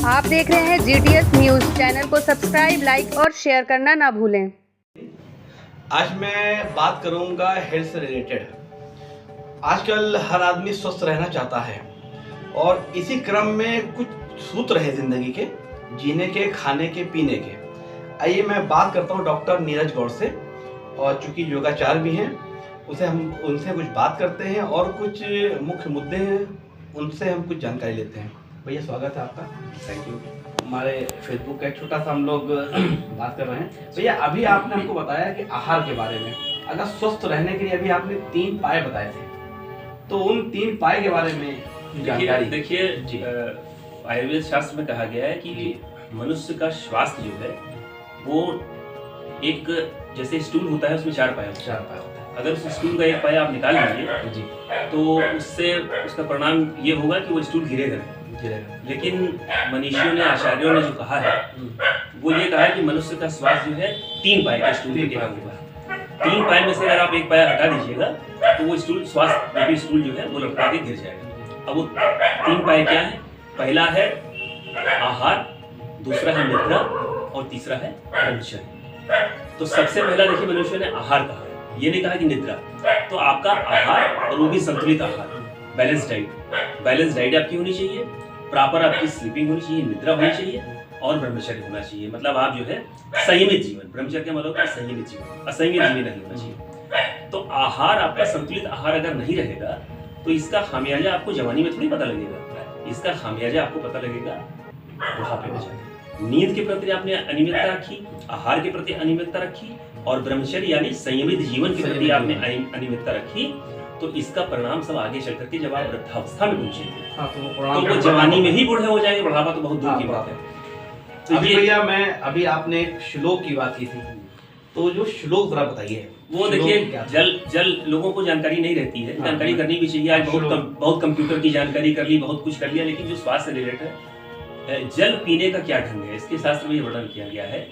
आप देख रहे हैं GTS न्यूज। चैनल को सब्सक्राइब, लाइक और शेयर करना ना भूलें। आज मैं बात करूंगा हेल्थ से रिलेटेड। आजकल हर आदमी स्वस्थ रहना चाहता है और इसी क्रम में कुछ सूत्र है जिंदगी के, जीने के, खाने के, पीने के। आइए मैं बात करता हूं डॉक्टर नीरज गौड़ से, और चूंकि योगाचार भी हैं उनसे कुछ बात करते हैं और कुछ मुख्य मुद्दे हैं उनसे हम कुछ जानकारी लेते हैं। भैया स्वागत है आपका। Thank you. हमारे फेसबुक का एक छोटा सा हम लोग बात कर रहे हैं। भैया अभी आपने हमको बताया कि आहार के बारे में, अगर स्वस्थ रहने के लिए अभी आपने 3 पाए बताए थे, तो उन 3 पाए के बारे में जानकारी। देखिए आयुर्वेद शास्त्र में कहा गया है कि मनुष्य का स्वास्थ्य जो है वो एक जैसे स्टूल होता है, उसमें 4 पाए होते हैं। 4 पाए होते हैं। अगर उस स्टूल का एक पाया आप निकाल लीजिए जी, तो उससे उसका परिणाम ये होगा कि वो स्टूल गिरेगा नहीं। लेकिन मनीषियों ने, आचार्यों ने जो कहा है वो ये कहा है कि मनुष्य का स्वास्थ्य जो है 3 पाए के स्टूल के होगा। 3 पाए में से अगर आप एक पाया हटा दीजिएगा तो वो स्टूल स्वास्थ्य रूपी स्टूल जो है वो लटका के गिर जाएगा। अब वो 3 पाए क्या है? पहला है आहार, दूसरा है निद्रा और तीसरा है ब्रह्मचर्य। तो सबसे पहला देखिए मनुष्य ने आहार कहा है, ये नहीं कहा कि निद्रा। तो आपका आहार और वो भी संतुलित आहार, बैलेंस डाइट। बैलेंस डाइट आपकी होनी चाहिए, प्रॉपर आपकी स्लीपिंग होनी चाहिए, निद्रा होनी चाहिए और ब्रह्मचर्य होना चाहिए। मतलब आप जो है संयमित जीवन, ब्रह्मचर्य का मतलब है संयमित जीवन, असंयमित जीवन नहीं होना चाहिए। तो आहार आपका संतुलित आहार अगर नहीं रहेगा तो इसका खामियाजा आपको जवानी में थोड़ी पता लगेगा, इसका खामियाजा आपको पता लगेगा बुढ़ापे में जाके। नींद के प्रति आपने अनियमितता रखी, आहार के प्रति अनियमितता रखी और ब्रह्मचर्य यानी संयमित जीवन के प्रति आपने अनियमितता रखी, तो इसका परिणाम सब आगे चल करके जब आप वृद्धावस्था में पहुंचेंगे तो वो जवानी में ही बूढ़े हो जाएंगे, बुढ़ापा तो बहुत दूर की बात है। तो ये भैया अभी आपने एक श्लोक की बात की थी, तो जो श्लोक जरा बताइए। वो देखिए जल लोगों को जानकारी नहीं रहती है, जानकारी करनी भी चाहिए। आज बहुत कंप्यूटर की जानकारी कर ली, बहुत कुछ कर लिया, लेकिन जो स्वास्थ्य से रिलेटेड है, जल पीने का क्या ढंग है, इसके शास्त्र में ये वर्णन किया गया है।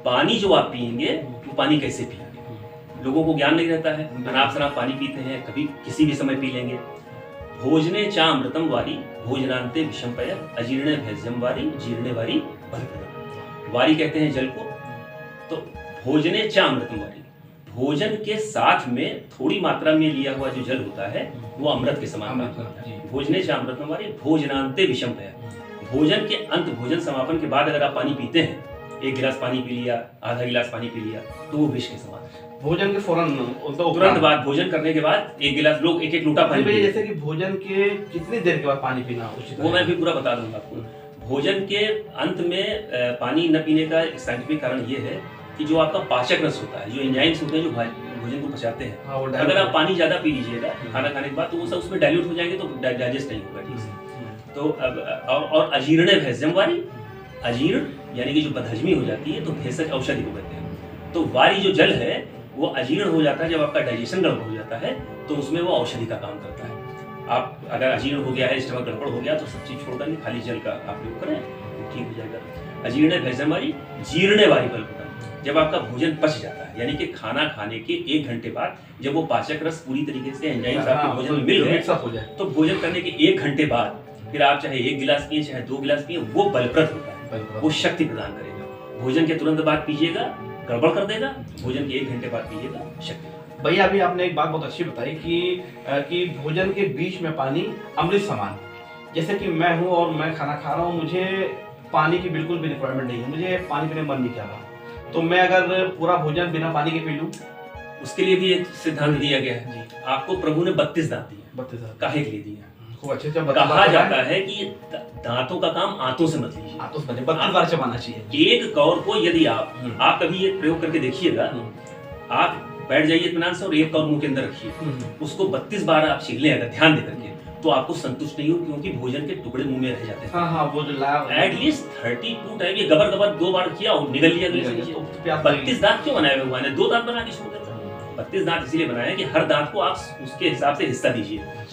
पानी जो आप पिएंगे वो पानी कैसे पिएंगे, लोगों को ज्ञान नहीं रहता है। अनाप शनाप पानी पीते हैं, कभी किसी भी समय पी लेंगे। भोजने चामृतम वारी भोजनांते विषमपय अजीर्णे भैज्यम वारी जीर्णे वारी बलप्रदम। वारी कहते हैं जल को। तो भोजने चामृतम वारी, भोजन के साथ में थोड़ी मात्रा में लिया हुआ जो जल होता है वो अमृत के समान होता है। भोजने चामृतम वारी भोजनांते विषमपय, भोजन के अंत, भोजन समापन के बाद अगर आप पानी पीते हैं, 1 गिलास पानी पी लिया, आधा गिलास पानी पी लिया, तो वो विष के समान है। भोजन के तुरंत बाद, भोजन करने के बाद 1 गिलास, लोग 1-1 लोटा पानी पीते हैं। जैसे कि भोजन के कितनी देर के बाद पानी पीना उचित है, वो मैं भी पूरा बता दूंगा आपको। भोजन के अंत में पानी न पीने का साइंटिफिक कारण ये है कि जो आपका पाचक रस होता है, जो एंजाइम्स होते हैं जो भोजन को पचाते हैं, अगर आप पानी ज्यादा पी लीजिएगा खाना खाने के बाद तो वो सब उसमें डाइल्यूट हो जाएंगे, तो डाइजेस्ट नहीं होगा ठीक से। तो अब और अजीर्ण भैज्यम वारी, अजीर्ण यानी कि जो बदहजमी हो जाती है, तो भेषज औषधि को कहते हैं। तो वारी जो जल है वो अजीर्ण हो जाता है, जब आपका डाइजेशन गड़बड़ हो जाता है तो उसमें वो औषधि का काम करता है। आप अगर अजीर्ण हो गया है, स्टमक गड़बड़ हो गया, तो सब चीज छोड़ करके खाली जल का आप उपयोग करें, ठीक हो जाएगा। अजीर्ण भैज्यम वारी जीर्णे वारी बलप्रदम, जब आपका भोजन पच जाता है, यानी कि खाना खाने के 1 घंटे बाद जब वो पाचक रस पूरी तरीके से एंजाइम्स आपके भोजन में मिल गए, तो भोजन करने के 1 घंटे बाद फिर आप चाहे 1 गिलास पिए चाहे 2 गिलास पिए, वो बलप्रद होता है, वो शक्ति प्रदान करेगा। भोजन के तुरंत बाद पीजिएगा, गड़बड़ कर देगा। भोजन के 1 घंटे बाद पीजिएगा, शक्ति। भैया अभी आपने एक बात बहुत अच्छी बताई कि भोजन के बीच में पानी अमृत समान। जैसे कि मैं हूँ और मैं खाना खा रहा हूँ, मुझे पानी की बिल्कुल भी रिक्वायरमेंट नहीं है, मुझे पानी पीने मन नहीं कर रहा, तो मैं अगर पूरा भोजन बिना पानी के पी लूं, उसके लिए भी एक सिद्धांत दिया गया है। आपको प्रभु ने 32 दांत दिए। 32 दांत काहे के लिए दिए? खूब अच्छे से कहा जाता है कि दांतों का काम आंतों से मत लीजिए, 32 बार चबाना चाहिए। एक कौर को यदि आप कभी ये प्रयोग करके देखिएगा, आप बैठ जाइए इत्मीनान से और एक कौर मुंह के अंदर रखिए, उसको 32 बार आप छीन लें अगर ध्यान दे करके, तो आपको संतुष्ट नहीं हो, क्योंकि भोजन के टुकड़े मुंह में रह जाते हैं। हाँ, वो जो एटलीस्ट 32 टाइम ये गबर गबर 2 बार किया और निगल लिया। 32 दांत क्यों बनाए भगवान ने? 2 दांत बना के छोड़ देता। 32 दांत इसीलिए बनाया कि हर दांत को आप उसके हिसाब से हिस्सा दीजिए।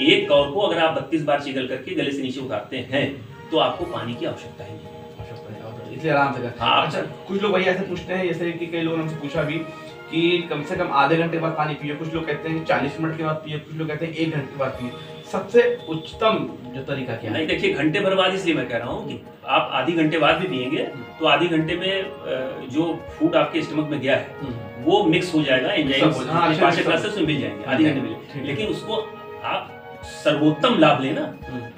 एक कौर को अगर आप 32 बार चिगल करके गले से नीचे उतारते हैं तो आपको पानी की आवश्यकता ही नहीं, इसलिए आराम से कर। हाँ। अच्छा, कुछ लोग भैया ऐसे पूछते हैं, जैसे कि कई लोगों ने हमसे पूछा भी कि कम से कम आधे घंटे बाद पानी पिए, कुछ लोग कहते हैं 40 मिनट के बाद पिए, कुछ लोग कहते हैं 1 घंटे के बाद पिए। सबसे उच्चतम जो तरीका क्या है? नहीं देखिए, घंटे भर बाद इसलिए मैं कह रहा हूँ कि आप आधी घंटे बाद भी पिएंगे तो आधी घंटे में जो फूड आपके स्टमक में गया है वो मिक्स हो जाएगा, एंजाइम्स पाचक रस से मिल जाएंगे आधी घंटे में। लेकिन उसको आप सर्वोत्तम लाभ लेना,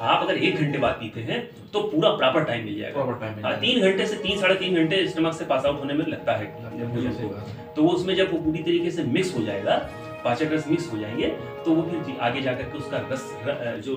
आप अगर 1 घंटे बाद पीते हैं तो पूरा प्रॉपर टाइम मिल जाएगा। 3 घंटे से 3-3.5 घंटे स्टमक से पास आउट होने में लगता है तो वो उसमें जब वो पूरी तरीके से मिक्स हो जाएगा, पाचक रस मिक्स हो जाएंगे तो वो फिर आगे जाकर के उसका रस जो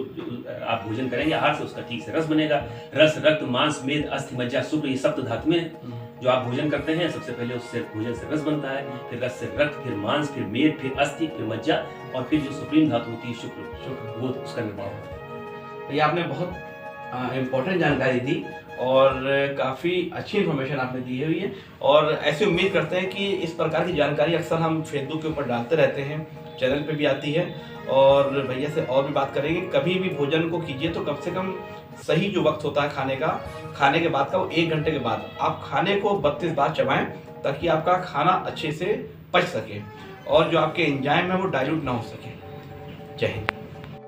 आप भोजन करेंगे आहार से उसका ठीक से रस बनेगा। रस, रक्त, मांस, मेद, अस्थि, मज्जा, शुक्र, ये सप्त धातुएं हैं जो आप भोजन करते हैं। सबसे पहले उससे भोजन से रस बनता है, फिर रस से रक्त, फिर मांस, फिर मेद, फिर अस्थि, फिर मज्जा और फिर जो सुप्रीम धातु होती है शुक्र, वो उसका निर्माण होता है। ये आपने बहुत इम्पोर्टेंट जानकारी दी और काफ़ी अच्छी इन्फॉर्मेशन आपने दी हुई है और ऐसी उम्मीद करते हैं कि इस प्रकार की जानकारी अक्सर हम फेसबुक के ऊपर डालते रहते हैं, चैनल पे भी आती है और भैया से और भी बात करेंगे। कभी भी भोजन को कीजिए तो कम से कम सही जो वक्त होता है खाने का, खाने के बाद का वो 1 घंटे के बाद आप खाने को 32 बार चबाएं ताकि आपका खाना अच्छे से पच सके और जो आपके एंजाइम है वो डाइल्यूट ना हो सके। जय हिंद।